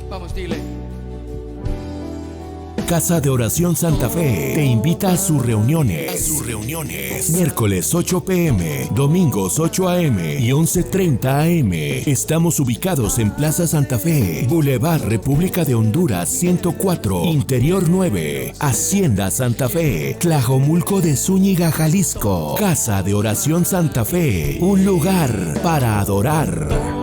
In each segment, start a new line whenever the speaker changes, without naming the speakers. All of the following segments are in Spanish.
Vamos, dile.
Casa de Oración Santa Fe te invita a sus reuniones. Miércoles 8 p.m., domingos 8 a.m. y 11:30 a.m. Estamos ubicados en Plaza Santa Fe, Boulevard República de Honduras 104, Interior 9, Hacienda Santa Fe, Tlajomulco de Zúñiga, Jalisco. Casa de Oración Santa Fe, un lugar para adorar.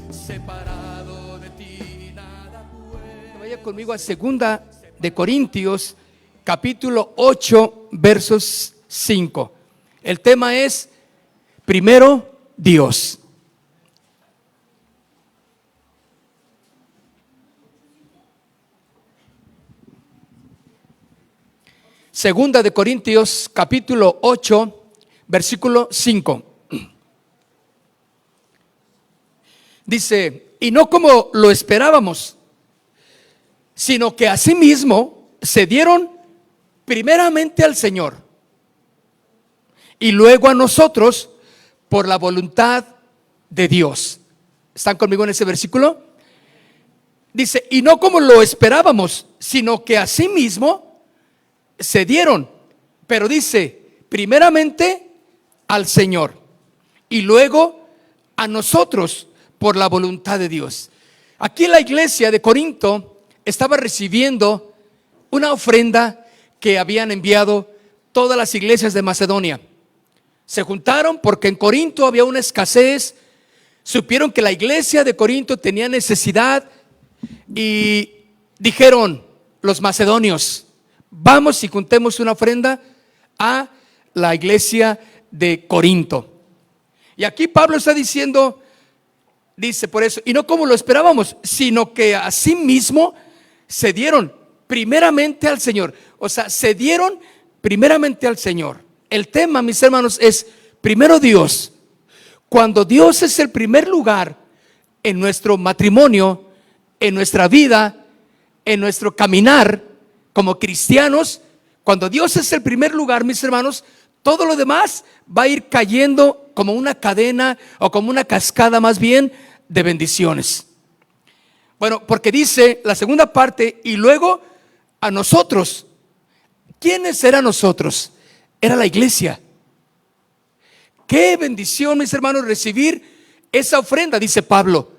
Separado de ti, nada puede. Vaya conmigo a 2 de Corintios, capítulo 8, versos 5. El tema es, primero, Dios. Segunda de Corintios, capítulo 8, versículo 5. Dice, y no como lo esperábamos, sino que asimismo se dieron primeramente al Señor y luego a nosotros por la voluntad de Dios. ¿Están conmigo en ese versículo? Dice, y no como lo esperábamos, sino que asimismo se dieron, pero dice, primeramente al Señor y luego a nosotros por la voluntad de Dios. Aquí la iglesia de Corinto estaba recibiendo una ofrenda que habían enviado todas las iglesias de Macedonia. Se juntaron porque en Corinto había una escasez, supieron que la iglesia de Corinto tenía necesidad y dijeron los macedonios, vamos y juntemos una ofrenda a la iglesia de Corinto. Y aquí Pablo está diciendo, dice por eso, y no como lo esperábamos, sino que asimismo se dieron primeramente al Señor. O sea, se dieron primeramente al Señor. El tema, mis hermanos, es primero Dios. Cuando Dios es el primer lugar en nuestro matrimonio, en nuestra vida, en nuestro caminar como cristianos, cuando Dios es el primer lugar, mis hermanos, todo lo demás va a ir cayendo como una cadena o como una cascada más bien de bendiciones. Bueno, porque dice la segunda parte, y luego a nosotros. ¿Quiénes eran nosotros? Era la iglesia. Qué bendición, mis hermanos, recibir esa ofrenda, dice Pablo,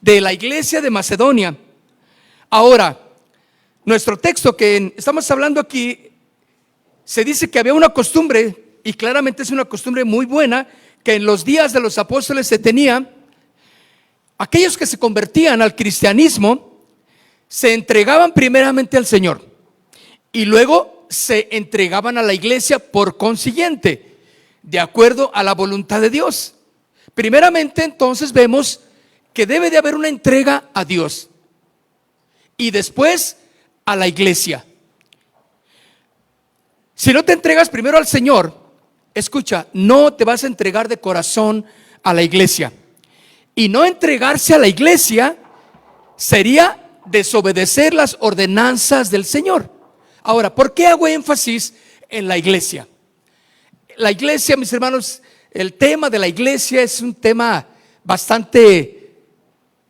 de la iglesia de Macedonia. Ahora, nuestro texto que estamos hablando aquí, se dice que había una costumbre, y claramente es una costumbre muy buena, que en los días de los apóstoles se tenía. Aquellos que se convertían al cristianismo se entregaban primeramente al Señor y luego se entregaban a la iglesia por consiguiente, de acuerdo a la voluntad de Dios. Primeramente, entonces, vemos que debe de haber una entrega a Dios y después a la iglesia. Si no te entregas primero al Señor, escucha, no te vas a entregar de corazón a la iglesia. Y no entregarse a la iglesia sería desobedecer las ordenanzas del Señor. Ahora, ¿por qué hago énfasis en la iglesia? La iglesia, mis hermanos, el tema de la iglesia es un tema bastante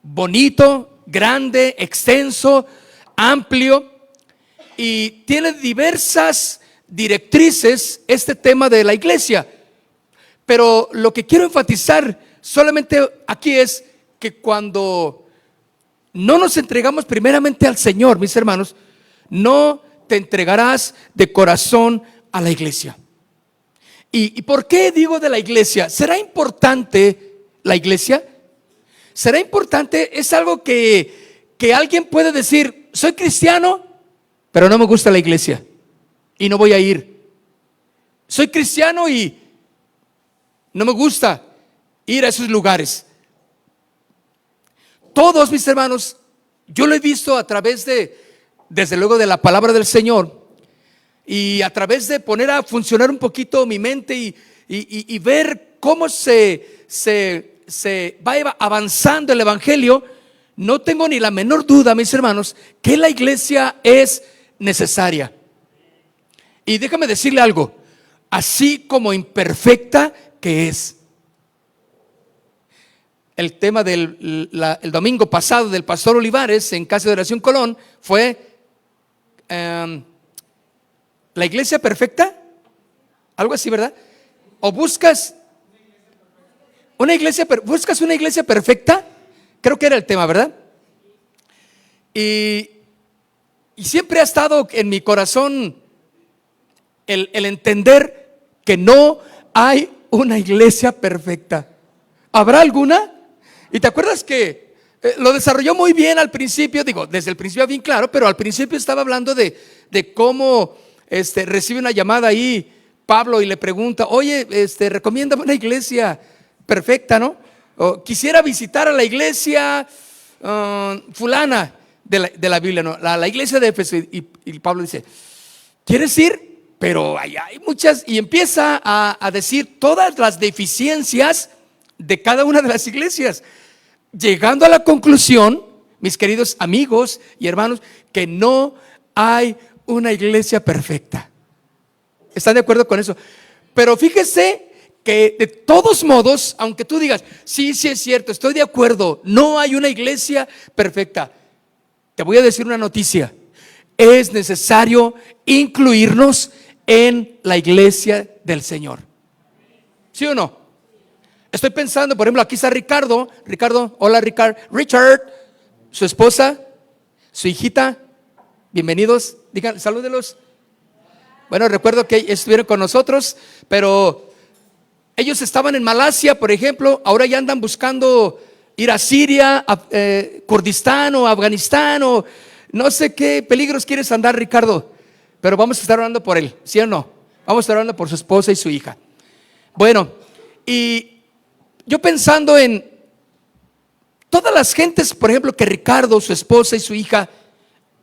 bonito, grande, extenso, amplio, y tiene diversas directrices este tema de la iglesia. Pero lo que quiero enfatizar solamente aquí es que cuando no nos entregamos primeramente al Señor, mis hermanos, no te entregarás de corazón a la iglesia. ¿Y por qué digo de la iglesia? ¿Será importante la iglesia? ¿Será importante? Es algo que alguien puede decir, soy cristiano, pero no me gusta la iglesia y no voy a ir. Soy cristiano y no me gusta ir a esos lugares. Todos, mis hermanos, yo lo he visto a través desde luego, de la palabra del Señor, y a través de poner a funcionar un poquito mi mente y ver cómo se va avanzando el evangelio. no tengo ni la menor duda, mis hermanos, que la iglesia es necesaria. Y déjame decirle algo, así como imperfecta que es. El tema del el domingo pasado del pastor Olivares en Casa de Oración Colón fue ¿la iglesia perfecta? Algo así, ¿verdad? ¿O buscas una iglesia perfecta? Creo que era el tema, ¿verdad? Y siempre ha estado en mi corazón el entender que no hay una iglesia perfecta. ¿Habrá alguna? Y te acuerdas que lo desarrolló muy bien al principio, digo, desde el principio bien claro, pero al principio estaba hablando de cómo recibe una llamada ahí Pablo y le pregunta, oye, recomiéndame una iglesia perfecta, ¿no? O, quisiera visitar a la iglesia fulana de la Biblia, ¿no? La iglesia de Éfeso. Y Pablo dice, ¿quieres ir? Pero hay muchas, y empieza a decir todas las deficiencias de cada una de las iglesias, llegando a la conclusión, mis queridos amigos y hermanos, que no hay una iglesia perfecta. ¿Están de acuerdo con eso? Pero fíjese que de todos modos, aunque tú digas, sí es cierto, estoy de acuerdo, no hay una iglesia perfecta, te voy a decir una noticia: es necesario incluirnos en la iglesia del Señor. ¿Sí o no? Estoy pensando, por ejemplo, aquí está Ricardo, hola Richard, su esposa, su hijita, bienvenidos, digan, salúdelos. Bueno, recuerdo que estuvieron con nosotros, pero ellos estaban en Malasia, por ejemplo, ahora ya andan buscando ir a Siria, a Kurdistán o Afganistán, o no sé qué peligros quieres andar, Ricardo, pero vamos a estar orando por él, ¿sí o no? Vamos a estar orando por su esposa y su hija. Bueno, y yo pensando en todas las gentes, por ejemplo, que Ricardo, su esposa y su hija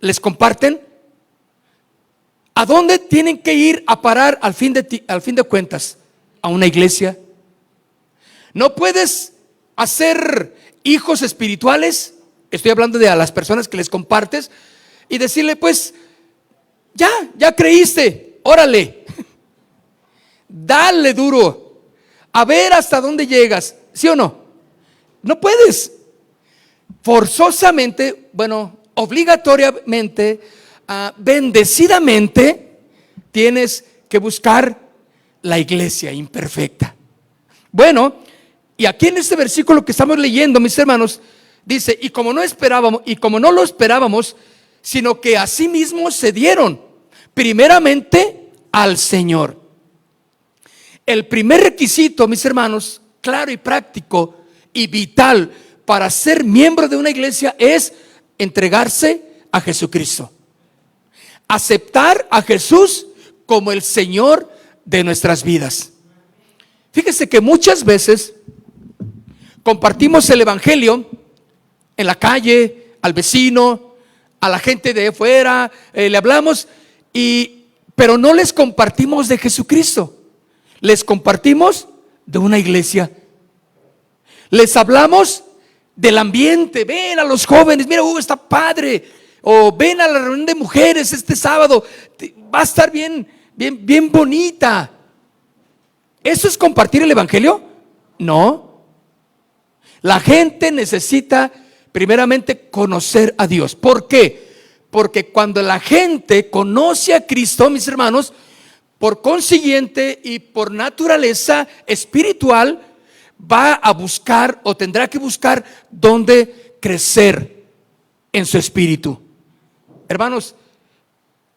les comparten, ¿a dónde tienen que ir a parar al fin de cuentas? A una iglesia. No puedes hacer hijos espirituales, estoy hablando de a las personas que les compartes, y decirle, pues, ya creíste, órale, dale duro, a ver hasta dónde llegas, ¿sí o no? No puedes. Forzosamente, bueno, obligatoriamente, bendecidamente, tienes que buscar la iglesia imperfecta. Bueno, y aquí en este versículo que estamos leyendo, mis hermanos, dice, y como no lo esperábamos, sino que asimismo se dieron primeramente al Señor. El primer requisito, mis hermanos, claro y práctico y vital para ser miembro de una iglesia es entregarse a Jesucristo. Aceptar a Jesús como el Señor de nuestras vidas. Fíjese que muchas veces compartimos el evangelio en la calle, al vecino, a la gente de afuera, le hablamos, pero no les compartimos de Jesucristo. Les compartimos de una iglesia. Les hablamos del ambiente. Ven a los jóvenes, mira, está padre. O ven a la reunión de mujeres este sábado, va a estar bien bonita. ¿Eso es compartir el evangelio? No. La gente necesita primeramente conocer a Dios. ¿Por qué? Porque cuando la gente conoce a Cristo, mis hermanos, por consiguiente y por naturaleza espiritual, va a buscar o tendrá que buscar dónde crecer en su espíritu. Hermanos,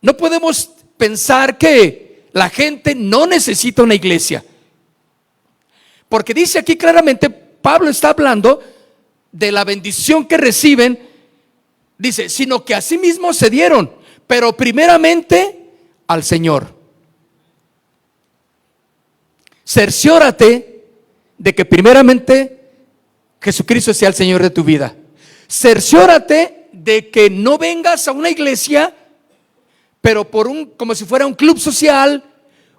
no podemos pensar que la gente no necesita una iglesia, porque dice aquí claramente, Pablo está hablando de la bendición que reciben, dice, sino que asimismo se dieron, pero primeramente al Señor. Cerciórate de que primeramente Jesucristo sea el Señor de tu vida. Cerciórate de que no vengas a una iglesia, pero como si fuera un club social,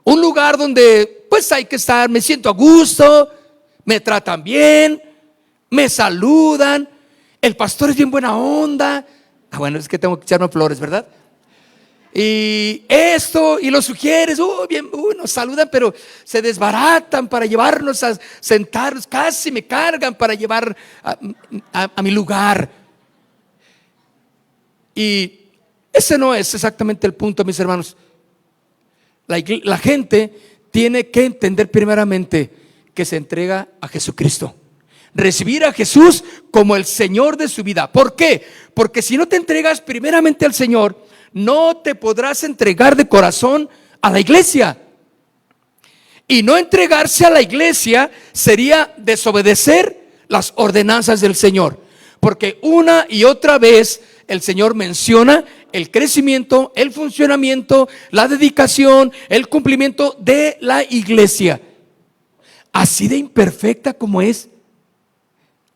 un lugar donde pues hay que estar, me siento a gusto, me tratan bien, me saludan, el pastor es bien buena onda. Bueno, es que tengo que echarme flores, ¿verdad? Y esto, y los sugieres, bien, nos saludan, pero se desbaratan para llevarnos a sentarnos, casi me cargan para llevar a mi lugar. Y ese no es exactamente el punto, mis hermanos. La gente tiene que entender primeramente que se entrega a Jesucristo. Recibir a Jesús como el Señor de su vida. ¿Por qué? Porque si no te entregas primeramente al Señor, no te podrás entregar de corazón a la iglesia. Y no entregarse a la iglesia sería desobedecer las ordenanzas del Señor. Porque una y otra vez el Señor menciona el crecimiento, el funcionamiento, la dedicación, el cumplimiento de la iglesia. Así de imperfecta como es,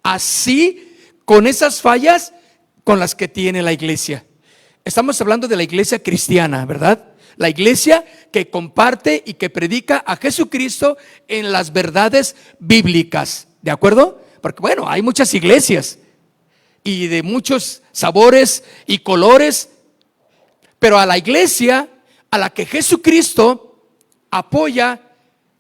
así con esas fallas con las que tiene la iglesia. Estamos hablando de la iglesia cristiana, ¿verdad? La iglesia que comparte y que predica a Jesucristo en las verdades bíblicas, ¿de acuerdo? Porque bueno, hay muchas iglesias y de muchos sabores y colores, pero a la iglesia a la que Jesucristo apoya,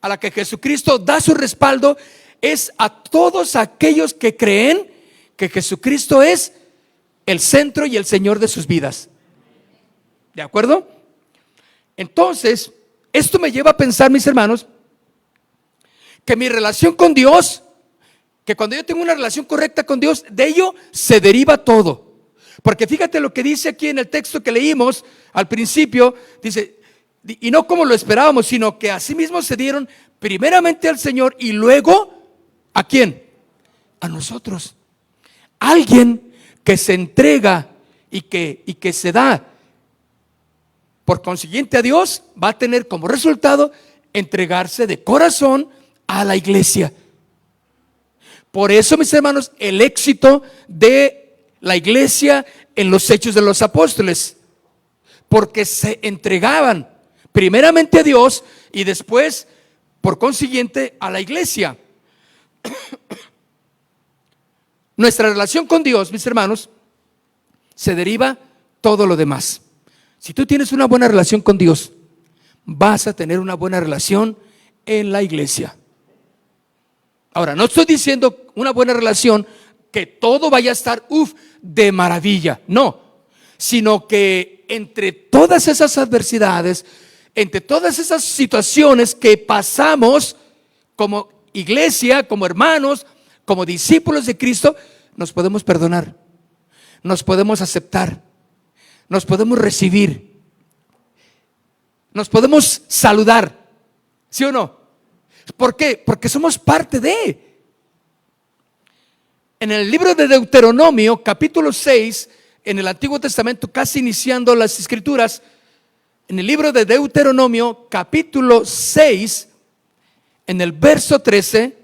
a la que Jesucristo da su respaldo, es a todos aquellos que creen que Jesucristo es el centro y el Señor de sus vidas. ¿De acuerdo? Entonces, esto me lleva a pensar, mis hermanos, que mi relación con Dios, que cuando yo tengo una relación correcta con Dios, de ello se deriva todo. Porque fíjate lo que dice aquí en el texto que leímos al principio, dice, y no como lo esperábamos, sino que asimismo se dieron primeramente al Señor y luego, ¿a quién? A nosotros. Alguien que se entrega y que se da por consiguiente a Dios, va a tener como resultado entregarse de corazón a la iglesia. Por eso, mis hermanos, el éxito de la iglesia en los Hechos de los Apóstoles, porque se entregaban primeramente a Dios y después, por consiguiente, a la iglesia. Nuestra relación con Dios, mis hermanos, se deriva todo lo demás. Si tú tienes una buena relación con Dios, vas a tener una buena relación en la iglesia. Ahora, no estoy diciendo una buena relación que todo vaya a estar de maravilla, no, sino que entre todas esas adversidades, entre todas esas situaciones que pasamos como iglesia, como hermanos, como discípulos de Cristo, nos podemos perdonar, nos podemos aceptar, nos podemos recibir, nos podemos saludar, ¿sí o no? ¿Por qué? Porque somos parte de. En el libro de Deuteronomio, capítulo 6, en el Antiguo Testamento, casi iniciando las Escrituras, en el libro de Deuteronomio, capítulo 6, en el verso 13,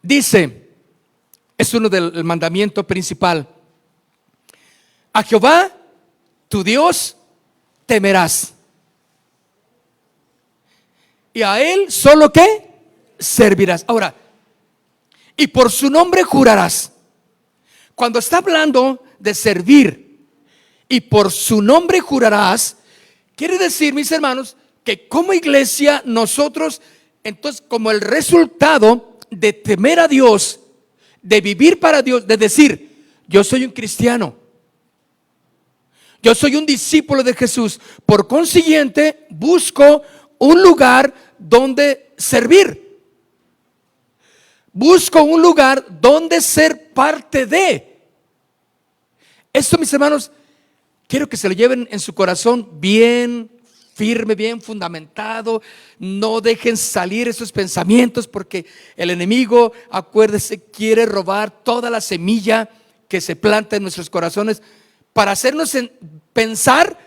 dice, es uno del mandamiento principal: a Jehová tu Dios temerás, y a Él solo ¿qué? Servirás. Ahora, y por su nombre jurarás. Cuando está hablando de servir y por su nombre jurarás, quiere decir, mis hermanos, que como iglesia nosotros, entonces, como el resultado de temer a Dios, de vivir para Dios, de decir, yo soy un cristiano, yo soy un discípulo de Jesús, por consiguiente busco un lugar donde servir, busco un lugar donde ser parte de. Esto, mis hermanos, quiero que se lo lleven en su corazón bien firme, bien fundamentado. No dejen salir esos pensamientos, porque el enemigo, acuérdese, quiere robar toda la semilla que se planta en nuestros corazones para hacernos pensar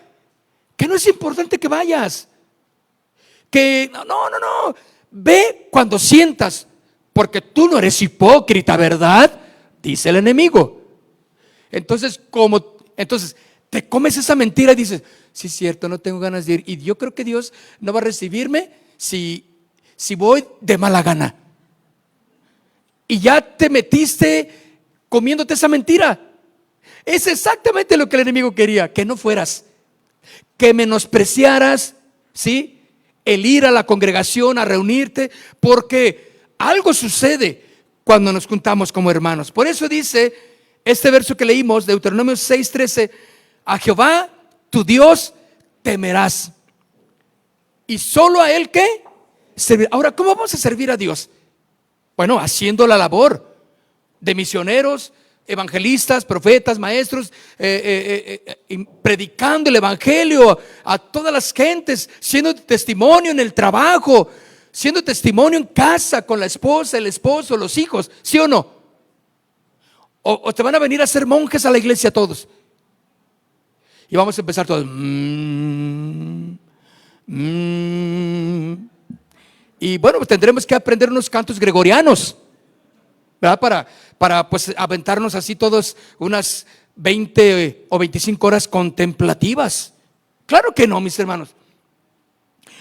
que no es importante que vayas, que no, ve cuando sientas, porque tú no eres hipócrita, ¿verdad? Dice el enemigo. Entonces te comes esa mentira y dices, sí, es cierto, no tengo ganas de ir, y yo creo que Dios no va a recibirme si voy de mala gana. y ya te metiste comiéndote esa mentira. Es exactamente lo que el enemigo quería, que no fueras, que menospreciaras, ¿sí?, el ir a la congregación, a reunirte, porque algo sucede cuando nos juntamos como hermanos. Por eso dice este verso que leímos, Deuteronomio 6:13, a Jehová tu Dios temerás, y solo a Él, ¿qué? Servir. Ahora, ¿cómo vamos a servir a Dios? Bueno, haciendo la labor de misioneros, evangelistas, profetas, maestros, predicando el evangelio a todas las gentes, siendo testimonio en el trabajo, siendo testimonio en casa con la esposa, el esposo, los hijos, ¿sí o no? O te van a venir a ser monjes a la iglesia todos. Y vamos a empezar todos. Y bueno, pues tendremos que aprender unos cantos gregorianos, ¿verdad? Para pues aventarnos así todos unas 20 o 25 horas contemplativas. Claro que no, mis hermanos.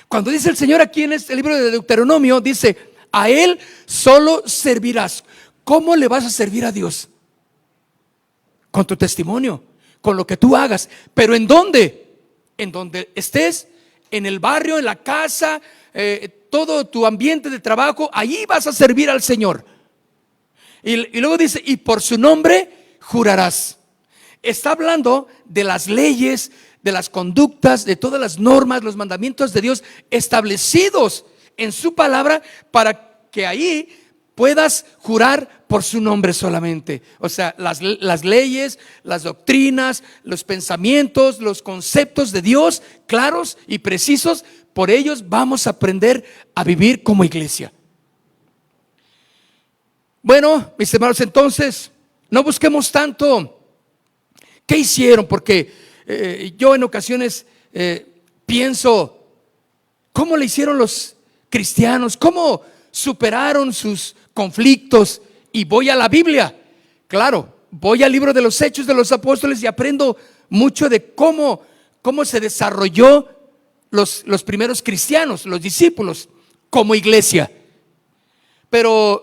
Cuando dice el Señor aquí en el libro de Deuteronomio, dice, a Él solo servirás. ¿Cómo le vas a servir a Dios? Con tu testimonio, con lo que tú hagas. ¿Pero en dónde? En donde estés, en el barrio, en la casa, todo tu ambiente de trabajo, allí vas a servir al Señor. Y luego dice, y por su nombre jurarás. Está hablando de las leyes, de las conductas, de todas las normas, los mandamientos de Dios establecidos en su palabra, para que ahí puedas jurar por su nombre solamente. O sea, las leyes, las doctrinas, los pensamientos, los conceptos de Dios claros y precisos, por ellos vamos a aprender a vivir como iglesia. Bueno, mis hermanos, entonces no busquemos tanto qué hicieron, porque yo en ocasiones pienso cómo le hicieron los cristianos, cómo superaron sus conflictos, y voy a la Biblia. Claro, voy al libro de los Hechos de los Apóstoles y aprendo mucho de cómo se desarrolló los primeros cristianos, los discípulos, como iglesia. Pero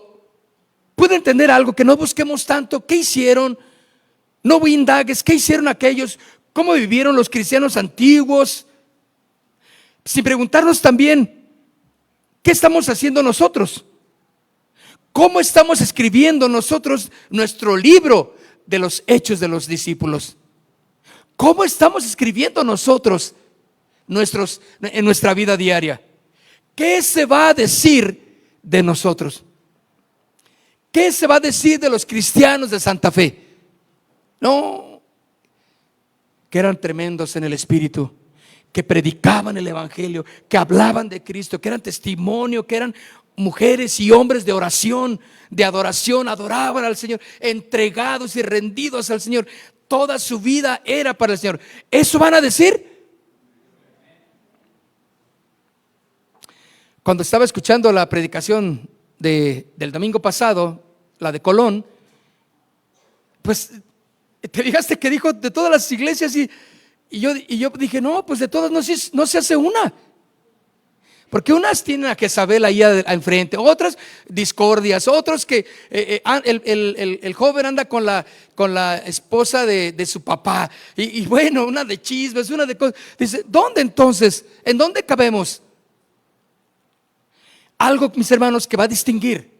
pude entender algo, que no busquemos tanto qué hicieron, no indagues qué hicieron aquellos, cómo vivieron los cristianos antiguos, sin preguntarnos también qué estamos haciendo nosotros, cómo estamos escribiendo nosotros nuestro libro de los Hechos de los discípulos, cómo estamos escribiendo nosotros en nuestra vida diaria. ¿Qué se va a decir de nosotros? ¿Qué se va a decir de los cristianos de Santa Fe? No, que eran tremendos en el espíritu, que predicaban el evangelio, que hablaban de Cristo, que eran testimonio, que eran mujeres y hombres de oración, de adoración, adoraban al Señor, entregados y rendidos al Señor. Toda su vida era para el Señor. ¿Eso van a decir? Cuando estaba escuchando la predicación del domingo pasado, la de Colón, pues te fijaste que dijo de todas las iglesias, y yo dije, no, pues de todas no se hace una. Porque unas tienen a Jezabel ahí enfrente, otras discordias, otros que el joven anda con la esposa de su papá, y bueno, una de chismes, una de cosas. Dice, ¿dónde entonces? ¿En dónde cabemos? Algo, mis hermanos, que va a distinguir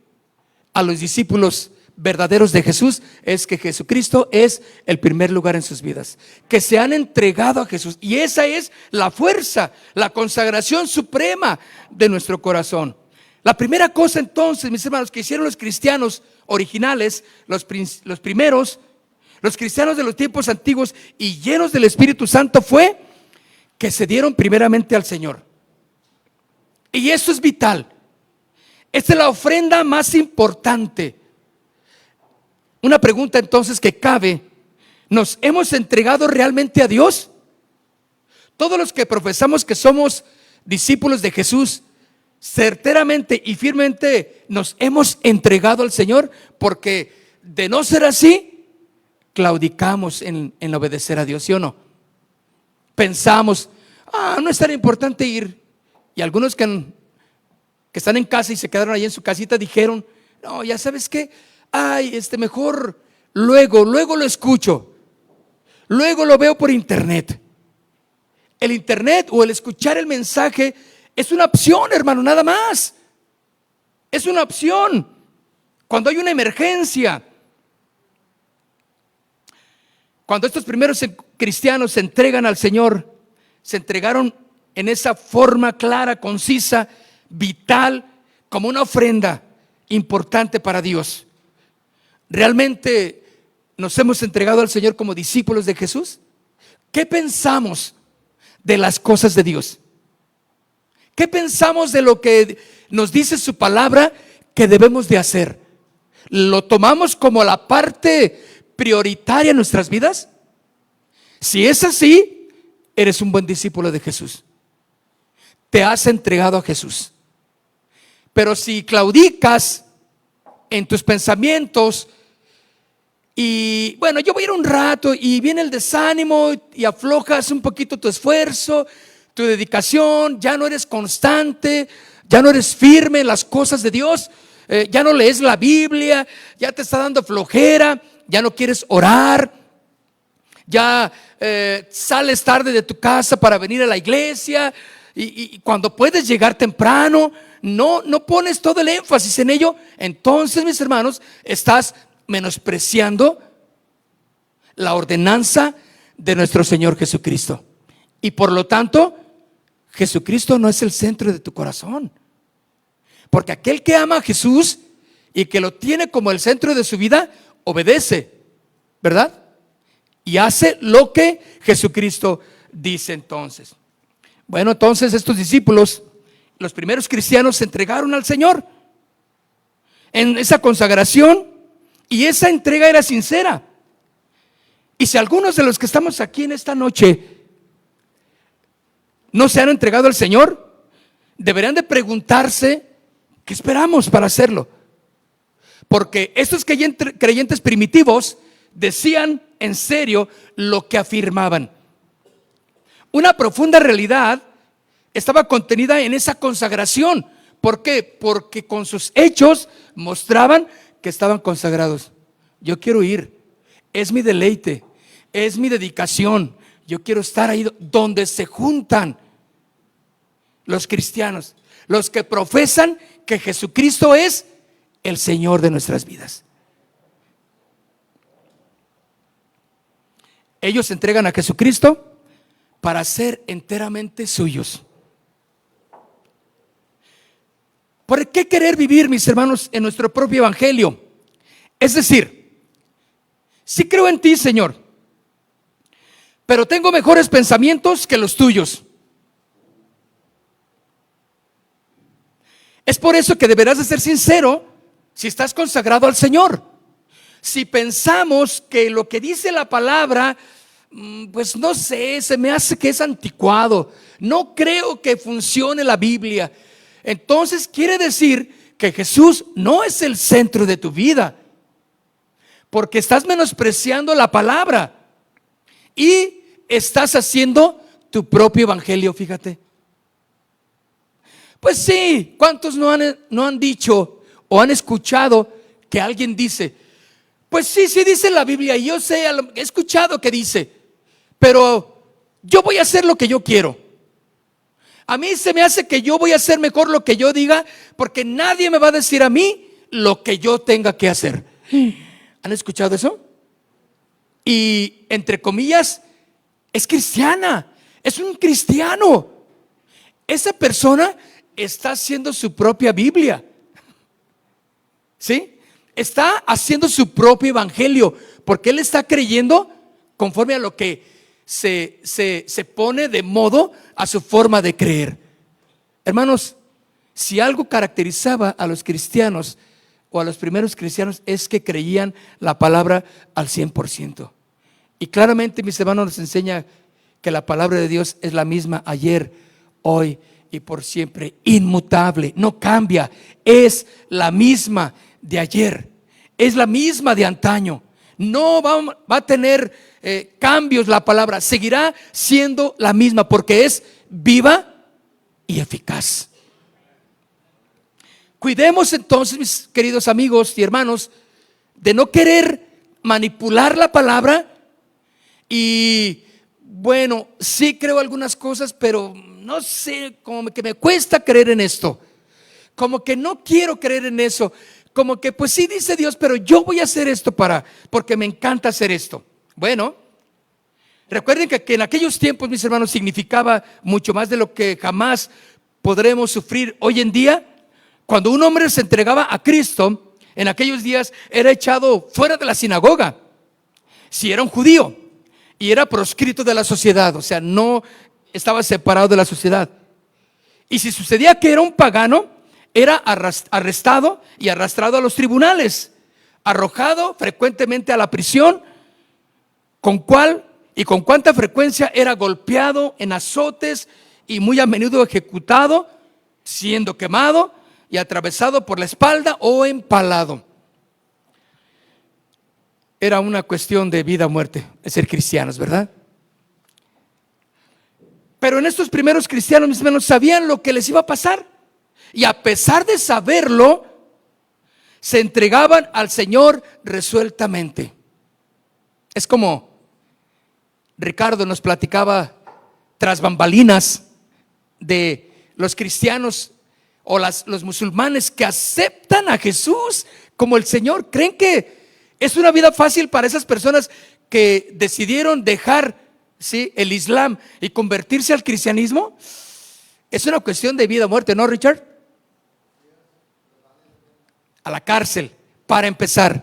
a los discípulos verdaderos de Jesús es que Jesucristo es el primer lugar en sus vidas, que se han entregado a Jesús, y esa es la fuerza, la consagración suprema de nuestro corazón. La primera cosa entonces, mis hermanos, que hicieron los cristianos originales, los primeros, los cristianos de los tiempos antiguos y llenos del Espíritu Santo, fue que se dieron primeramente al Señor. Y esto es vital. Esta es la ofrenda más importante. Una pregunta entonces que cabe: ¿nos hemos entregado realmente a Dios? Todos los que profesamos que somos discípulos de Jesús, certeramente y firmemente nos hemos entregado al Señor, porque de no ser así, claudicamos en obedecer a Dios, ¿sí o no? Pensamos, no es tan importante ir. Y algunos que están en casa y se quedaron ahí en su casita dijeron, No, ya sabes qué, ay, mejor luego lo escucho, luego lo veo por internet. El internet o el escuchar el mensaje es una opción, hermano, nada más. Es una opción cuando hay una emergencia. Cuando estos primeros cristianos se entregan al Señor, se entregaron en esa forma clara, concisa, vital, como una ofrenda importante para Dios. ¿Realmente nos hemos entregado al Señor como discípulos de Jesús? ¿Qué pensamos de las cosas de Dios? ¿Qué pensamos de lo que nos dice su palabra que debemos de hacer? ¿Lo tomamos como la parte prioritaria en nuestras vidas? Si es así, eres un buen discípulo de Jesús. Te has entregado a Jesús. Pero si claudicas en tus pensamientos y bueno, yo voy a ir un rato y viene el desánimo y aflojas un poquito tu esfuerzo, tu dedicación, ya no eres constante, ya no eres firme en las cosas de Dios, ya no lees la Biblia, ya te está dando flojera, ya no quieres orar, ya sales tarde de tu casa para venir a la iglesia y cuando puedes llegar temprano, no pones todo el énfasis en ello. Entonces, mis hermanos, estás menospreciando la ordenanza de nuestro Señor Jesucristo. Y por lo tanto, Jesucristo no es el centro de tu corazón. Porque aquel que ama a Jesús y que lo tiene como el centro de su vida, obedece, ¿verdad? Y hace lo que Jesucristo dice entonces. Bueno, entonces estos discípulos, los primeros cristianos, se entregaron al Señor en esa consagración y esa entrega era sincera. Y si algunos de los que estamos aquí en esta noche no se han entregado al Señor, deberían de preguntarse qué esperamos para hacerlo. Porque estos creyentes primitivos decían en serio lo que afirmaban. Una profunda realidad estaba contenida en esa consagración. ¿Por qué? Porque con sus hechos mostraban que estaban consagrados. Yo quiero ir, es mi deleite, es mi dedicación. Yo quiero estar ahí donde se juntan los cristianos, los que profesan que Jesucristo es el Señor de nuestras vidas. Ellos se entregan a Jesucristo para ser enteramente suyos. ¿Por qué querer vivir, mis hermanos, en nuestro propio evangelio? Es decir, sí creo en ti, Señor, pero tengo mejores pensamientos que los tuyos. Es por eso que deberás de ser sincero si estás consagrado al Señor. Si pensamos que lo que dice la palabra, pues no sé, se me hace que es anticuado, no creo que funcione la Biblia, entonces quiere decir que Jesús no es el centro de tu vida, porque estás menospreciando la palabra y estás haciendo tu propio evangelio. Fíjate. Pues sí, ¿cuántos no han dicho o han escuchado que alguien dice, pues sí dice la Biblia, y yo sé, he escuchado que dice, pero yo voy a hacer lo que yo quiero? A mí se me hace que yo voy a hacer mejor lo que yo diga, porque nadie me va a decir a mí lo que yo tenga que hacer. ¿Han escuchado eso? Y entre comillas, es cristiana, es un cristiano. Esa persona está haciendo su propia Biblia, ¿sí? Está haciendo su propio evangelio, porque él está creyendo conforme a lo que se pone de modo a su forma de creer. Hermanos, si algo caracterizaba a los cristianos o a los primeros cristianos, es que creían la palabra al 100%. Y claramente, mis hermanos, nos enseña que la palabra de Dios es la misma ayer, hoy y por siempre, inmutable, no cambia, es la misma de ayer, es la misma de antaño, no va a tener cambios. La palabra seguirá siendo la misma porque es viva y eficaz. Cuidemos entonces, mis queridos amigos y hermanos, de no querer manipular la palabra. Y bueno, sí creo algunas cosas, pero no sé, como que me cuesta creer en esto, como que no quiero creer en eso, como que pues sí dice Dios, pero yo voy a hacer esto porque me encanta hacer esto. Bueno, recuerden que en aquellos tiempos, mis hermanos, significaba mucho más de lo que jamás podremos sufrir hoy en día. Cuando un hombre se entregaba a Cristo, en aquellos días era echado fuera de la sinagoga, si era un judío, y era proscrito de la sociedad, o sea, no estaba separado de la sociedad. Y si sucedía que era un pagano, era arrestado y arrastrado a los tribunales, arrojado frecuentemente a la prisión, con cuánta frecuencia era golpeado en azotes y muy a menudo ejecutado, siendo quemado y atravesado por la espalda o empalado. Era una cuestión de vida o muerte, de ser cristianos, ¿verdad? Pero en estos primeros cristianos, mis hermanos, sabían lo que les iba a pasar. Y a pesar de saberlo, se entregaban al Señor resueltamente. Es como Ricardo nos platicaba tras bambalinas de los cristianos o los musulmanes que aceptan a Jesús como el Señor. ¿Creen que es una vida fácil para esas personas que decidieron dejar, ¿sí?, el Islam y convertirse al cristianismo? Es una cuestión de vida o muerte, ¿no, Richard? A la cárcel, para empezar.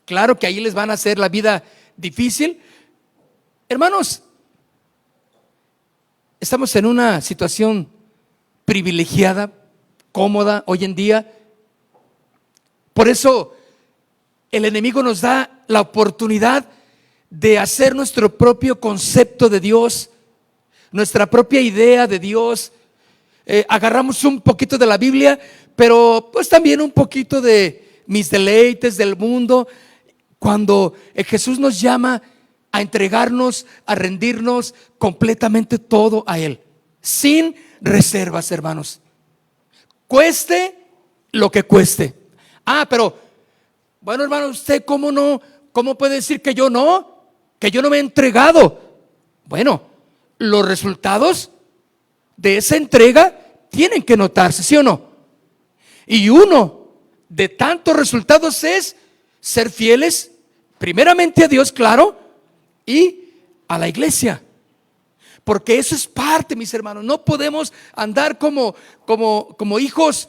Claro que ahí les van a hacer la vida difícil. Hermanos, estamos en una situación privilegiada, cómoda hoy en día. Por eso el enemigo nos da la oportunidad de hacer nuestro propio concepto de Dios, nuestra propia idea de Dios. Agarramos un poquito de la Biblia, pero pues también un poquito de mis deleites del mundo, cuando Jesús nos llama a entregarnos, a rendirnos completamente todo a Él, sin reservas, hermanos, cueste lo que cueste. Pero bueno, hermano, ¿usted cómo puede decir que yo no me he entregado? Bueno, los resultados de esa entrega tienen que notarse, ¿sí o no? Y uno de tantos resultados es ser fieles primeramente a Dios, claro, y a la iglesia. Porque eso es parte, mis hermanos. No podemos andar como hijos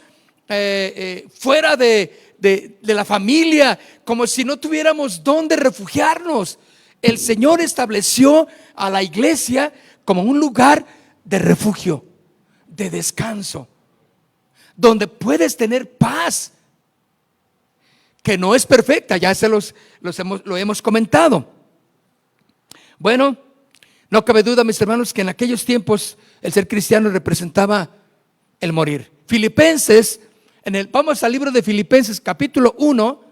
fuera de la familia, como si no tuviéramos dónde refugiarnos. El Señor estableció a la iglesia como un lugar de refugio, de descanso, donde puedes tener paz, que no es perfecta, ya lo hemos comentado. Bueno, no cabe duda, mis hermanos, que en aquellos tiempos el ser cristiano representaba el morir. Filipenses, vamos al libro de Filipenses, capítulo 1,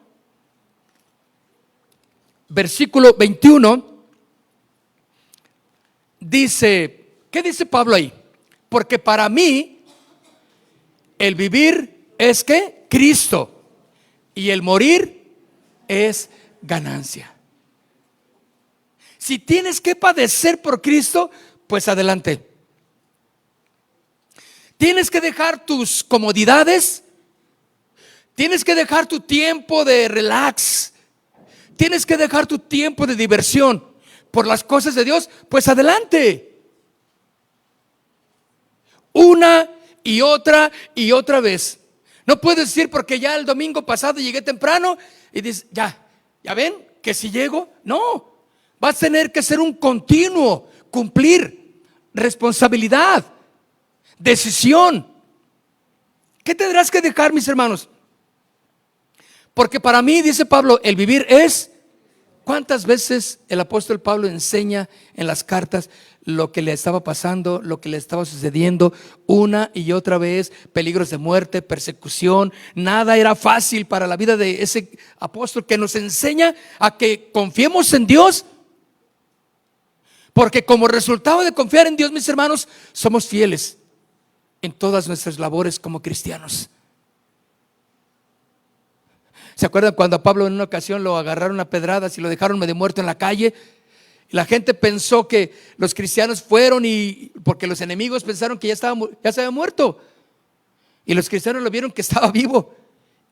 versículo 21, dice, ¿qué dice Pablo ahí? Porque para mí el vivir es ¿qué? Cristo, y el morir es ganancia. Si tienes que padecer por Cristo, pues adelante. Tienes que dejar tus comodidades, tienes que dejar tu tiempo de relax, tienes que dejar tu tiempo de diversión por las cosas de Dios, pues adelante. Una y otra vez. No puedes decir porque ya el domingo pasado llegué temprano y dices, ya ven que si llego. No, vas a tener que ser un continuo, cumplir responsabilidad, decisión. ¿Qué tendrás que dejar, mis hermanos? Porque para mí, dice Pablo, el vivir es. ¿Cuántas veces el apóstol Pablo enseña en las cartas lo que le estaba pasando, lo que le estaba sucediendo una y otra vez? Peligros de muerte, persecución. Nada era fácil para la vida de ese apóstol, que nos enseña a que confiemos en Dios. Porque como resultado de confiar en Dios, mis hermanos, somos fieles en todas nuestras labores como cristianos. ¿Se acuerdan cuando a Pablo en una ocasión lo agarraron a pedradas y lo dejaron medio muerto en la calle? La gente pensó que los cristianos fueron y porque los enemigos pensaron que ya se había muerto. Y los cristianos lo vieron que estaba vivo.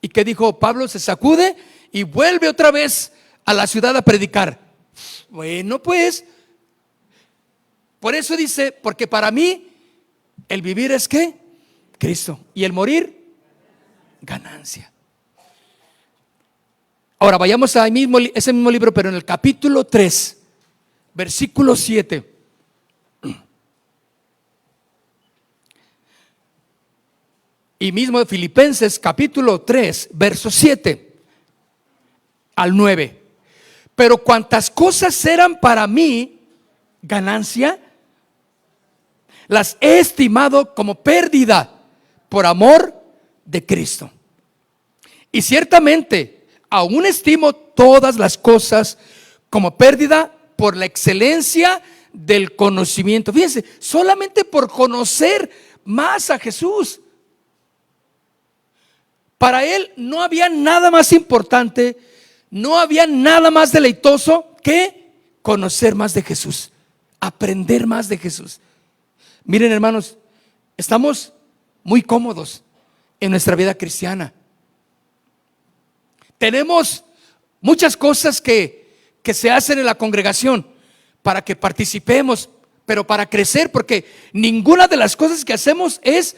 ¿Y qué dijo Pablo? Se sacude y vuelve otra vez a la ciudad a predicar. Bueno, pues, por eso dice, porque para mí el vivir es ¿qué? Cristo. Y el morir, ganancia. Ahora vayamos a ese mismo libro, pero en el capítulo 3, versículo 7. Y mismo de Filipenses capítulo 3, verso 7 al 9. Pero cuantas cosas eran para mí ganancia, las he estimado como pérdida por amor de Cristo. Y ciertamente aún estimo todas las cosas como pérdida por la excelencia del conocimiento. Fíjense, solamente por conocer más a Jesús. Para él no había nada más importante, no había nada más deleitoso que conocer más de Jesús, aprender más de Jesús. Miren, hermanos, estamos muy cómodos en nuestra vida cristiana. Tenemos muchas cosas que se hacen en la congregación para que participemos, pero para crecer, porque ninguna de las cosas que hacemos es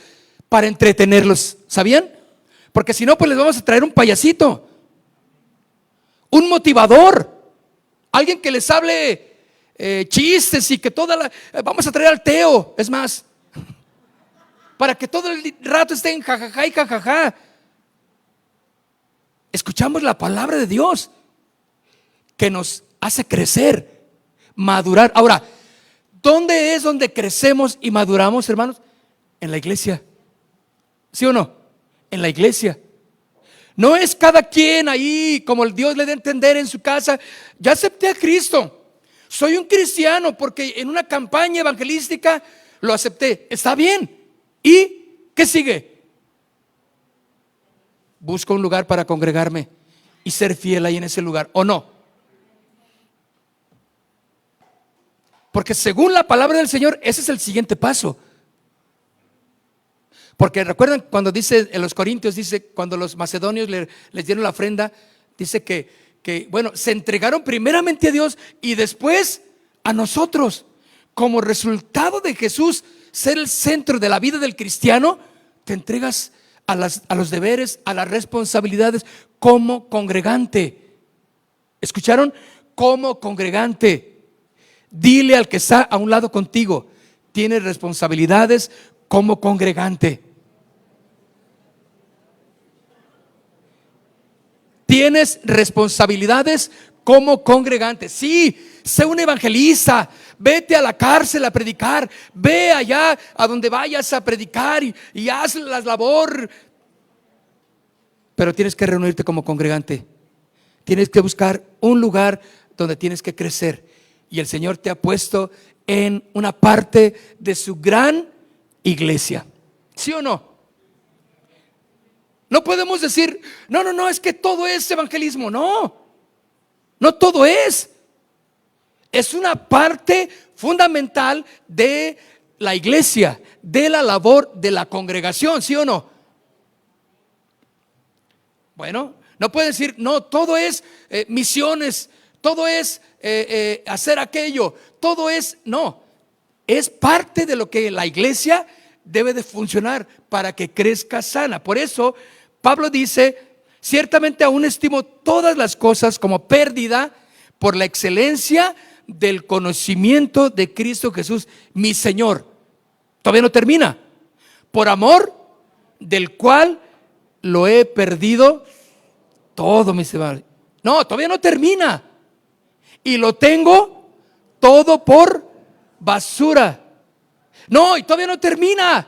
para entretenerlos, ¿sabían? Porque si no, pues les vamos a traer un payasito, un motivador, alguien que les hable chistes y que vamos a traer al Teo, es más, para que todo el rato estén jajaja y jajaja. Escuchamos la palabra de Dios que nos hace crecer, madurar. Ahora, ¿dónde es donde crecemos y maduramos, hermanos? En la iglesia. ¿Sí o no? En la iglesia. No es cada quien ahí como el Dios le dé a entender en su casa. Ya acepté a Cristo, soy un cristiano porque en una campaña evangelística lo acepté. Está bien. ¿Y qué sigue? Busco un lugar para congregarme y ser fiel ahí en ese lugar, ¿o no? Porque según la palabra del Señor, ese es el siguiente paso. Porque recuerdan cuando dice en los Corintios, dice cuando los macedonios les dieron la ofrenda, dice que bueno, se entregaron primeramente a Dios y después a nosotros. Como resultado de Jesús ser el centro de la vida del cristiano, te entregas a los deberes, a las responsabilidades como congregante. ¿Escucharon? Como congregante. Dile al que está a un lado contigo, tienes responsabilidades como congregante. Tienes responsabilidades como congregante. Sí, sé un evangelista. Vete a la cárcel a predicar. Ve allá a donde vayas a predicar y haz la labor. Pero tienes que reunirte como congregante. Tienes que buscar un lugar donde tienes que crecer. Y el Señor te ha puesto en una parte de su gran iglesia. ¿Sí o no? No podemos decir, no, es que todo es evangelismo. No todo es. Es una parte fundamental de la iglesia, de la labor de la congregación, ¿sí o no? Bueno, no puede decir, no, todo es misiones, todo es hacer aquello, todo es, no. Es parte de lo que la iglesia debe de funcionar para que crezca sana. Por eso Pablo dice, ciertamente aún estimo todas las cosas como pérdida por la excelencia del conocimiento de Cristo Jesús, mi Señor. Todavía no termina. Por amor del cual lo he perdido todo, mis hermanos. No, todavía no termina. Y lo tengo todo por basura. No, y todavía no termina.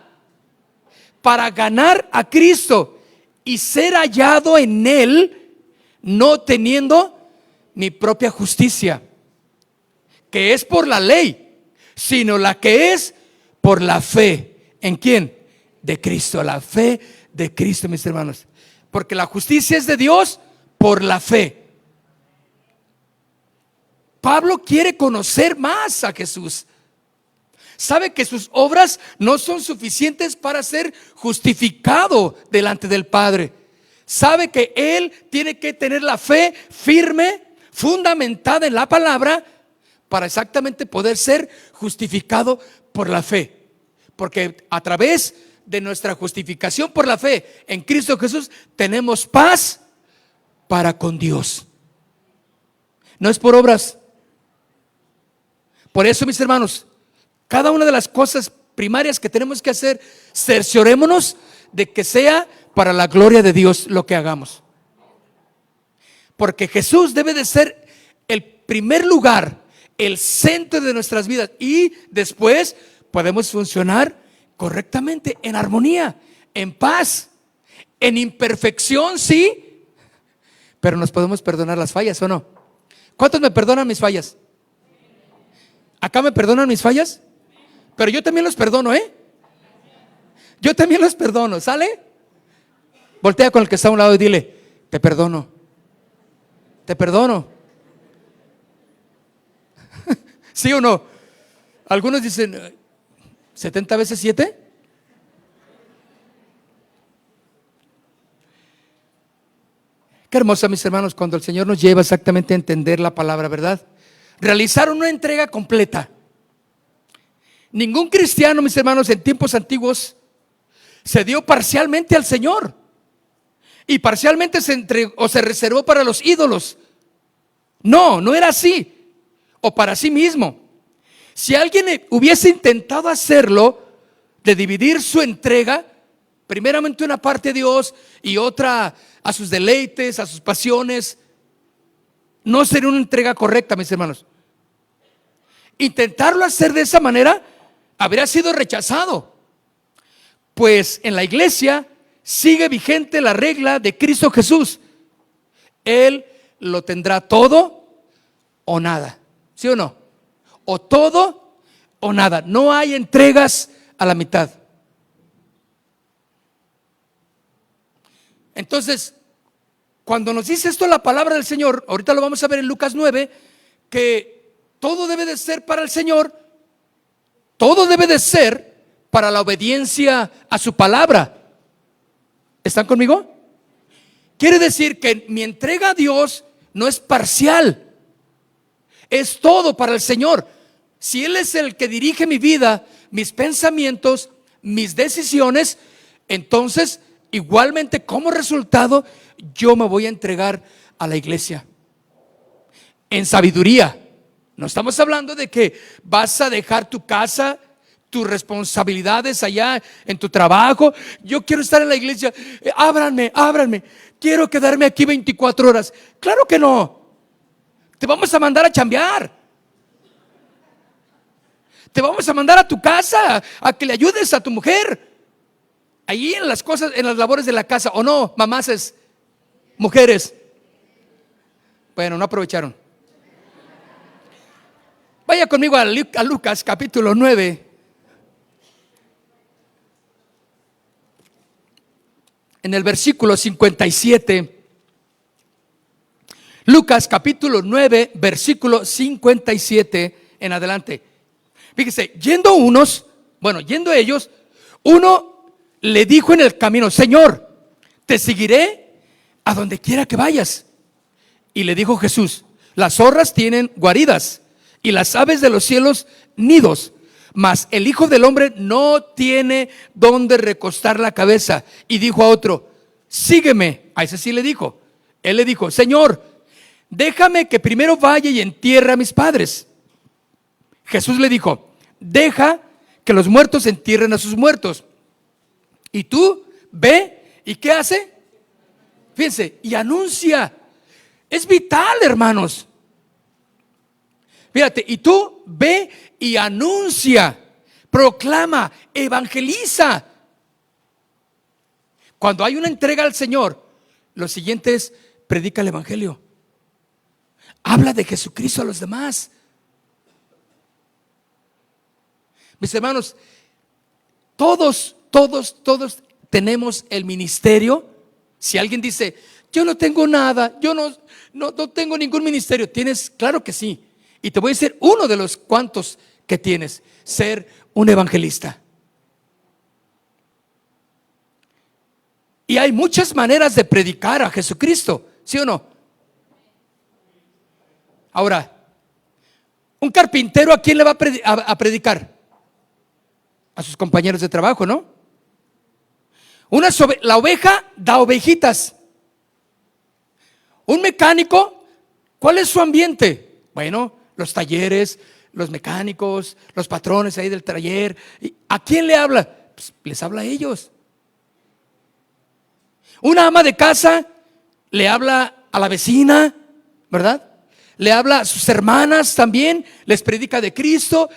Para ganar a Cristo y ser hallado en Él, no teniendo mi propia justicia, que es por la ley, sino la que es por la fe. ¿En quién? De Cristo, la fe de Cristo, mis hermanos. Porque la justicia es de Dios por la fe. Pablo quiere conocer más a Jesús. Sabe que sus obras no son suficientes para ser justificado delante del Padre. Sabe que él tiene que tener la fe firme, fundamentada en la palabra, para exactamente poder ser justificado por la fe. Porque a través de nuestra justificación por la fe en Cristo Jesús tenemos paz para con Dios. No es por obras. Por eso, mis hermanos, cada una de las cosas primarias que tenemos que hacer, cerciorémonos de que sea para la gloria de Dios lo que hagamos. Porque Jesús debe de ser el primer lugar, el centro de nuestras vidas, y después podemos funcionar correctamente, en armonía, en paz, en imperfección, sí, pero nos podemos perdonar las fallas, ¿o no? ¿Cuántos me perdonan mis fallas? ¿Acá me perdonan mis fallas? Pero yo también los perdono, Yo también los perdono, ¿sale? Voltea con el que está a un lado y dile: te perdono. Te perdono. ¿Sí o no? Algunos dicen 70 veces 7. Qué hermosa, mis hermanos, cuando el Señor nos lleva exactamente a entender la palabra, ¿verdad? Realizar una entrega completa. Ningún cristiano, mis hermanos, en tiempos antiguos se dio parcialmente al Señor, y parcialmente se entregó o se reservó para los ídolos. No, no era así, o para sí mismo. Si alguien hubiese intentado hacerlo, de dividir su entrega, primeramente una parte a Dios y otra a sus deleites, a sus pasiones, no sería una entrega correcta, mis hermanos. Intentarlo hacer de esa manera habría sido rechazado, pues en la iglesia sigue vigente la regla de Cristo Jesús: Él lo tendrá todo o nada. ¿Sí o no? O todo o nada. No hay entregas a la mitad. Entonces, cuando nos dice esto la palabra del Señor, ahorita lo vamos a ver en Lucas 9, que todo debe de ser para el Señor, todo debe de ser para la obediencia a su palabra. ¿Están conmigo? Quiere decir que mi entrega a Dios no es parcial, es todo para el Señor. Si Él es el que dirige mi vida, mis pensamientos, mis decisiones, entonces igualmente como resultado yo me voy a entregar a la iglesia en sabiduría. No estamos hablando de que vas a dejar tu casa, tus responsabilidades allá en tu trabajo. Yo quiero estar en la iglesia, ábranme, quiero quedarme aquí 24 horas. Claro que no. Te vamos a mandar a chambear. Te vamos a mandar a tu casa a que le ayudes a tu mujer ahí en las cosas, en las labores de la casa. ¿O no, mamases, mujeres? Bueno, no aprovecharon. Vaya conmigo a Lucas capítulo 9. En el versículo 57. Lucas capítulo 9, versículo 57 en adelante. Fíjese, yendo ellos, uno le dijo en el camino: Señor, te seguiré a donde quiera que vayas. Y le dijo Jesús: las zorras tienen guaridas y las aves de los cielos nidos, mas el Hijo del Hombre no tiene donde recostar la cabeza. Y dijo a otro: sígueme. A ese sí le dijo. Él le dijo: Señor, déjame que primero vaya y entierre a mis padres. Jesús le dijo: deja que los muertos entierren a sus muertos, y tú ve. ¿Y qué hace? Fíjense, y anuncia. Es vital, hermanos. Fíjate, y tú ve y anuncia, proclama, evangeliza. Cuando hay una entrega al Señor, lo siguiente es: predica el evangelio. Habla de Jesucristo a los demás. Mis hermanos, todos tenemos el ministerio. Si alguien dice: yo no tengo nada, yo no tengo ningún ministerio. Tienes, claro que sí. Y te voy a decir uno de los cuantos que tienes: ser un evangelista. Y hay muchas maneras de predicar a Jesucristo, ¿sí o no? Ahora, un carpintero, ¿a quién le va a predicar? A sus compañeros de trabajo, ¿no? La oveja da ovejitas. Un mecánico, ¿cuál es su ambiente? Bueno, los talleres, los mecánicos, los patrones ahí del taller. ¿A quién le habla? Pues les habla a ellos. Una ama de casa le habla a la vecina, ¿verdad? Le habla a sus hermanas también, les predica de Cristo.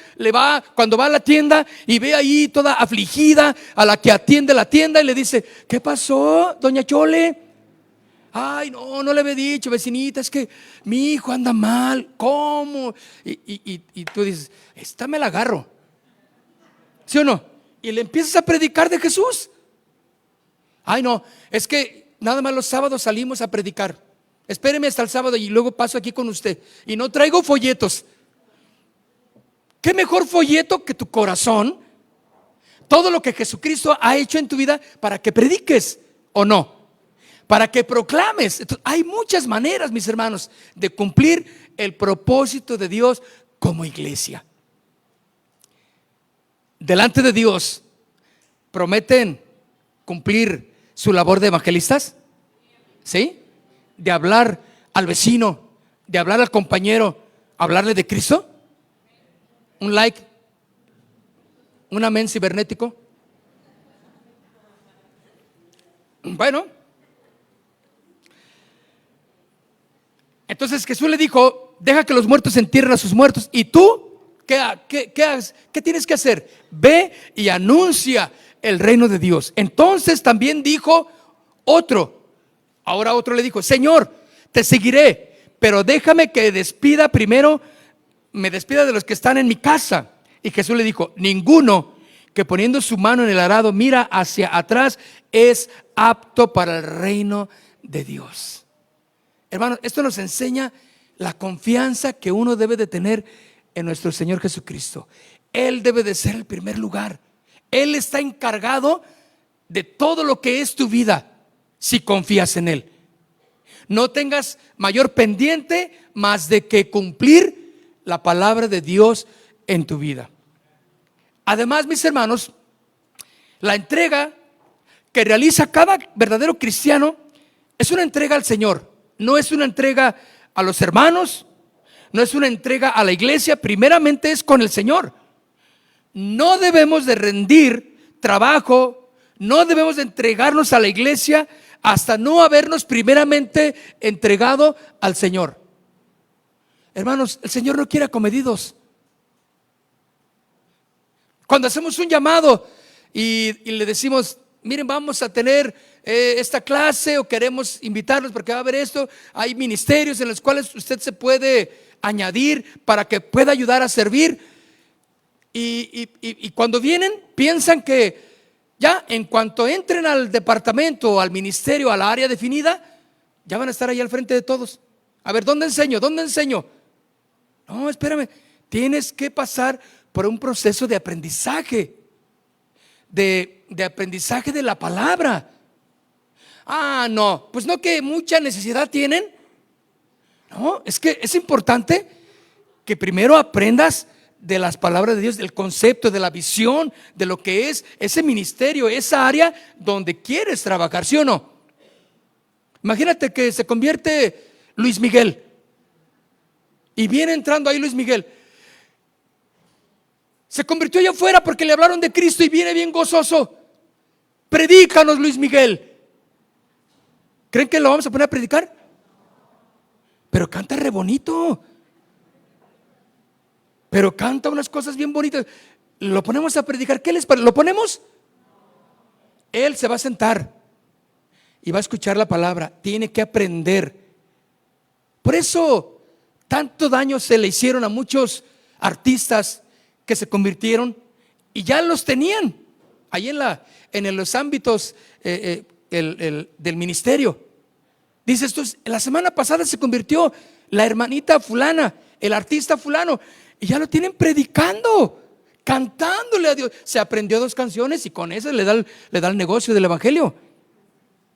Cuando va a la tienda y ve ahí toda afligida a la que atiende la tienda, y le dice: ¿qué pasó, doña Chole? Ay, no le había dicho, vecinita, es que mi hijo anda mal. ¿Cómo? Y tú dices: esta me la agarro, ¿sí o no? Y le empiezas a predicar de Jesús. Ay, no, es que nada más los sábados salimos a predicar. Espéreme hasta el sábado y luego paso aquí con usted. Y no traigo folletos. ¿Qué mejor folleto que tu corazón? Todo lo que Jesucristo ha hecho en tu vida para que prediques, ¿o no? Para que proclames. Entonces, hay muchas maneras, mis hermanos, de cumplir el propósito de Dios como iglesia. Delante de Dios, ¿prometen cumplir su labor de evangelistas? ¿Sí? De hablar al vecino, de hablar al compañero, hablarle de Cristo. Un like, un amén cibernético. Bueno, entonces Jesús le dijo: deja que los muertos entierren a sus muertos. ¿Y tú qué tienes que hacer? Ve y anuncia el reino de Dios. Entonces también dijo otro le dijo: Señor, te seguiré, pero déjame que me despida de los que están en mi casa. Y Jesús le dijo: ninguno que poniendo su mano en el arado mira hacia atrás es apto para el reino de Dios. Hermanos, esto nos enseña la confianza que uno debe de tener en nuestro Señor Jesucristo. Él debe de ser el primer lugar. Él está encargado de todo lo que es tu vida, si confías en Él. No tengas mayor pendiente más de que cumplir la palabra de Dios en tu vida. Además, mis hermanos, la entrega que realiza cada verdadero cristiano es una entrega al Señor. No es una entrega a los hermanos, no es una entrega a la iglesia, primeramente es con el Señor. No debemos de rendir trabajo, no debemos de entregarnos a la iglesia hasta no habernos primeramente entregado al Señor. Hermanos, el Señor no quiere acomedidos. Cuando hacemos un llamado y le decimos: miren, vamos a tener esta clase, o queremos invitarlos porque va a haber esto, hay ministerios en los cuales usted se puede añadir para que pueda ayudar a servir. Y cuando vienen, piensan que ya en cuanto entren al departamento o al ministerio, a la área definida, ya van a estar ahí al frente de todos. A ver, ¿dónde enseño? ¿Dónde enseño? No, espérame, tienes que pasar por un proceso de aprendizaje, de aprendizaje de la palabra. Ah, no, pues no, que mucha necesidad tienen. No, es que es importante que primero aprendas de las palabras de Dios, del concepto, de la visión, de lo que es ese ministerio, esa área donde quieres trabajar, ¿sí o no? Imagínate que se convierte Luis Miguel y viene entrando ahí Luis Miguel. Se convirtió allá afuera porque le hablaron de Cristo y viene bien gozoso. Predícanos, Luis Miguel. ¿Creen que lo vamos a poner a predicar? Pero canta re bonito. Pero canta unas cosas bien bonitas. Lo ponemos a predicar. ¿Qué les parece? ¿Lo ponemos? Él se va a sentar y va a escuchar la palabra. Tiene que aprender. Por eso tanto daño se le hicieron a muchos artistas que se convirtieron y ya los tenían ahí en los ámbitos del ministerio. Dices tú, la semana pasada se convirtió la hermanita fulana, el artista fulano, y ya lo tienen predicando, cantándole a Dios. Se aprendió 2 canciones y con eso le da el negocio del evangelio.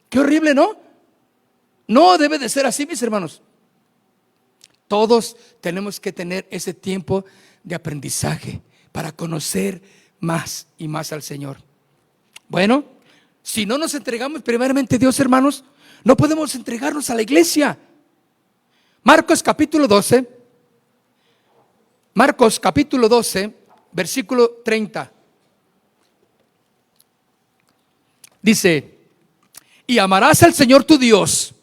Qué horrible, ¿no? No debe de ser así, mis hermanos. Todos tenemos que tener ese tiempo de aprendizaje para conocer más y más al Señor. Bueno, si no nos entregamos primeramente a Dios, hermanos, no podemos entregarnos a la iglesia. Marcos capítulo 12, versículo 30. Dice: y amarás al Señor tu Dios.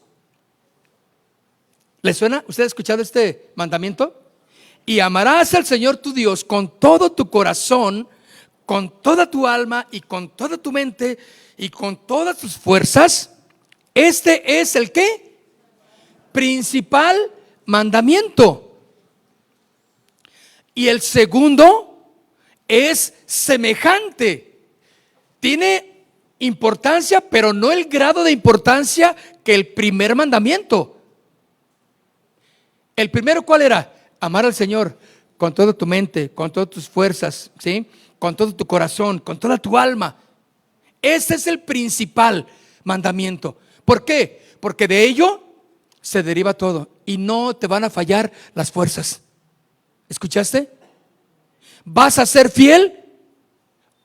¿Le suena? ¿Usted ha escuchado este mandamiento? Y amarás al Señor tu Dios con todo tu corazón, con toda tu alma y con toda tu mente y con todas tus fuerzas. Este es el ¿qué? Principal mandamiento. Y el segundo es semejante. Tiene importancia, pero no el grado de importancia que el primer mandamiento. El primero, ¿cuál era? Amar al Señor con toda tu mente, con todas tus fuerzas, ¿sí? Con todo tu corazón, con toda tu alma. Ese es el principal mandamiento. ¿Por qué? Porque de ello se deriva todo y no te van a fallar las fuerzas. ¿Escuchaste? Vas a ser fiel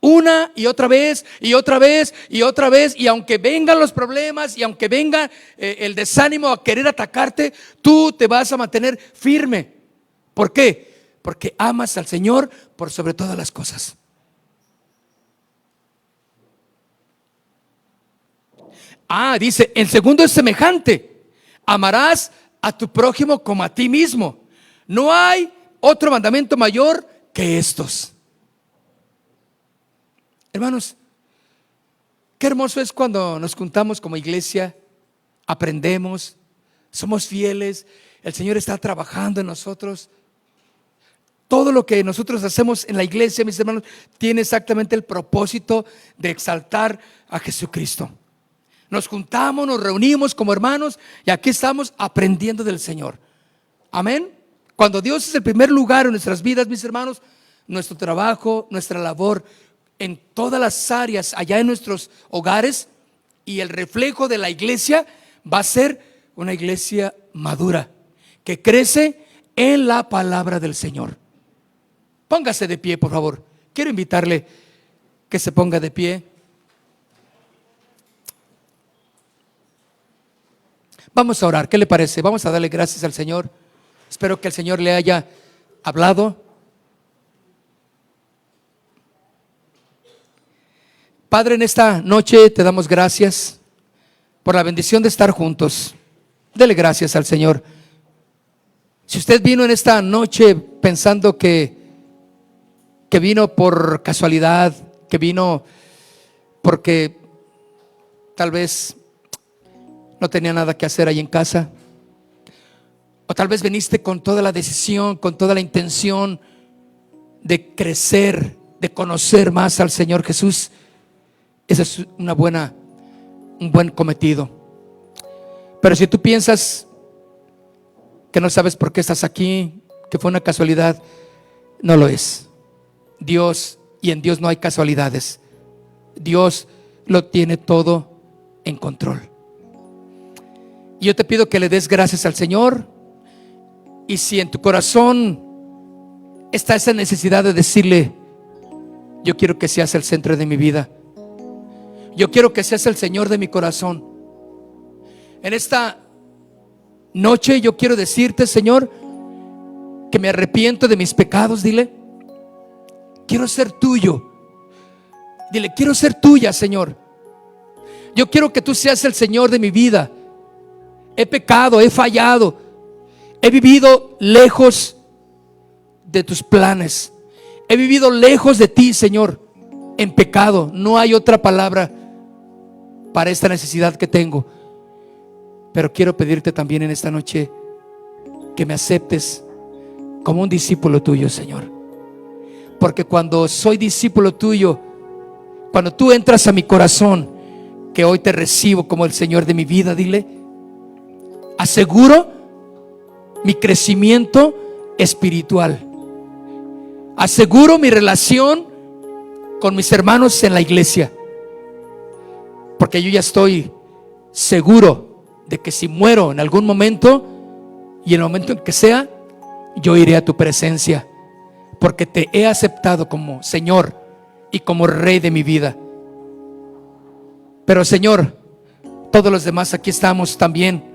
una y otra vez y otra vez y otra vez, y aunque vengan los problemas y aunque venga el desánimo a querer atacarte, tú te vas a mantener firme. ¿Por qué? Porque amas al Señor por sobre todas las cosas. Dice, el segundo es semejante: amarás a tu prójimo como a ti mismo. No hay otro mandamiento mayor que estos. Hermanos, qué hermoso es cuando nos juntamos como iglesia, aprendemos, somos fieles, el Señor está trabajando en nosotros. Todo lo que nosotros hacemos en la iglesia, mis hermanos, tiene exactamente el propósito de exaltar a Jesucristo. Nos juntamos, nos reunimos como hermanos y aquí estamos aprendiendo del Señor. Amén. Cuando Dios es el primer lugar en nuestras vidas, mis hermanos, nuestro trabajo, nuestra labor en todas las áreas allá en nuestros hogares, y el reflejo de la iglesia va a ser una iglesia madura que crece en la palabra del Señor. Póngase de pie, por favor. Quiero invitarle que se ponga de pie. Vamos a orar, ¿qué le parece? Vamos a darle gracias al Señor. Espero que el Señor le haya hablado. Padre, en esta noche te damos gracias por la bendición de estar juntos. Dele gracias al Señor. Si usted vino en esta noche pensando que vino por casualidad, que vino porque tal vez no tenía nada que hacer ahí en casa, o tal vez viniste con toda la decisión, con toda la intención de crecer, de conocer más al Señor Jesús, ese es un buen cometido. Pero si tú piensas que no sabes por qué estás aquí, que fue una casualidad, no lo es. Dios, y en Dios no hay casualidades. Dios lo tiene todo en control. Y yo te pido que le des gracias al Señor. Y si en tu corazón está esa necesidad de decirle: yo quiero que seas el centro de mi vida, yo quiero que seas el Señor de mi corazón, en esta noche yo quiero decirte, Señor, que me arrepiento de mis pecados. Dile: quiero ser tuyo. Dile: quiero ser tuya, Señor. Yo quiero que tú seas el Señor de mi vida. He pecado, he fallado, he vivido lejos de tus planes, he vivido lejos de ti, Señor, en pecado. No hay otra palabra para esta necesidad que tengo. Pero quiero pedirte también en esta noche que me aceptes como un discípulo tuyo, Señor. Porque cuando soy discípulo tuyo, cuando tú entras a mi corazón, que hoy te recibo como el Señor de mi vida, dile, Aseguro mi crecimiento espiritual. Aseguro mi relación con mis hermanos en la iglesia. Porque yo ya estoy seguro de que si muero en algún momento, y en el momento en que sea, yo iré a tu presencia, porque te he aceptado como Señor y como Rey de mi vida. Pero Señor, todos los demás aquí estamos también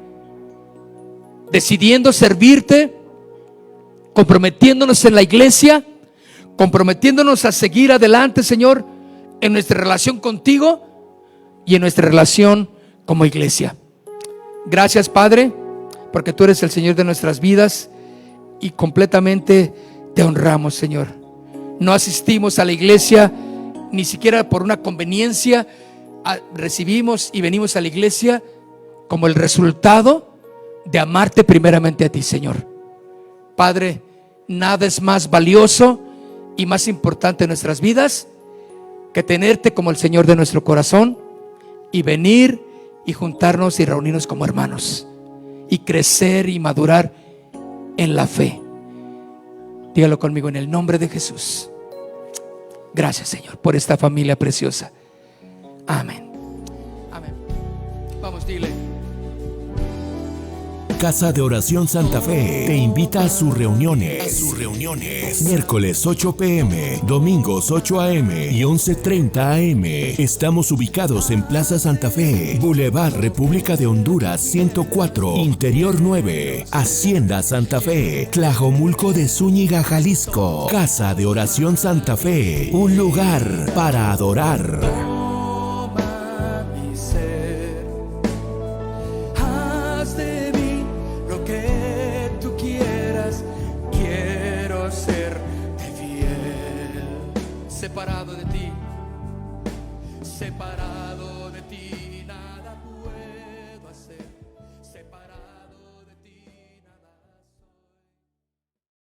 decidiendo servirte, comprometiéndonos en la iglesia, comprometiéndonos a seguir adelante, Señor, en nuestra relación contigo y en nuestra relación como iglesia. Gracias, Padre, porque tú eres el Señor de nuestras vidas y completamente te honramos, Señor. No asistimos a la iglesia ni siquiera por una conveniencia. Recibimos y venimos a la iglesia como el resultado de amarte primeramente a ti, Señor. Padre, nada es más valioso y más importante en nuestras vidas que tenerte como el Señor de nuestro corazón y venir y juntarnos y reunirnos como hermanos y crecer y madurar en la fe. Dígalo conmigo: en el nombre de Jesús. Gracias, Señor, por esta familia preciosa. Amén. Amén. Vamos, dile.
Casa de Oración Santa Fe te invita a sus reuniones. Miércoles 8 p.m., domingos 8 a.m. y 11:30 a.m. Estamos ubicados en Plaza Santa Fe, Boulevard República de Honduras 104, Interior 9, Hacienda Santa Fe, Tlajomulco de Zúñiga, Jalisco. Casa de Oración Santa Fe, un lugar para adorar.
Separado de ti, separado.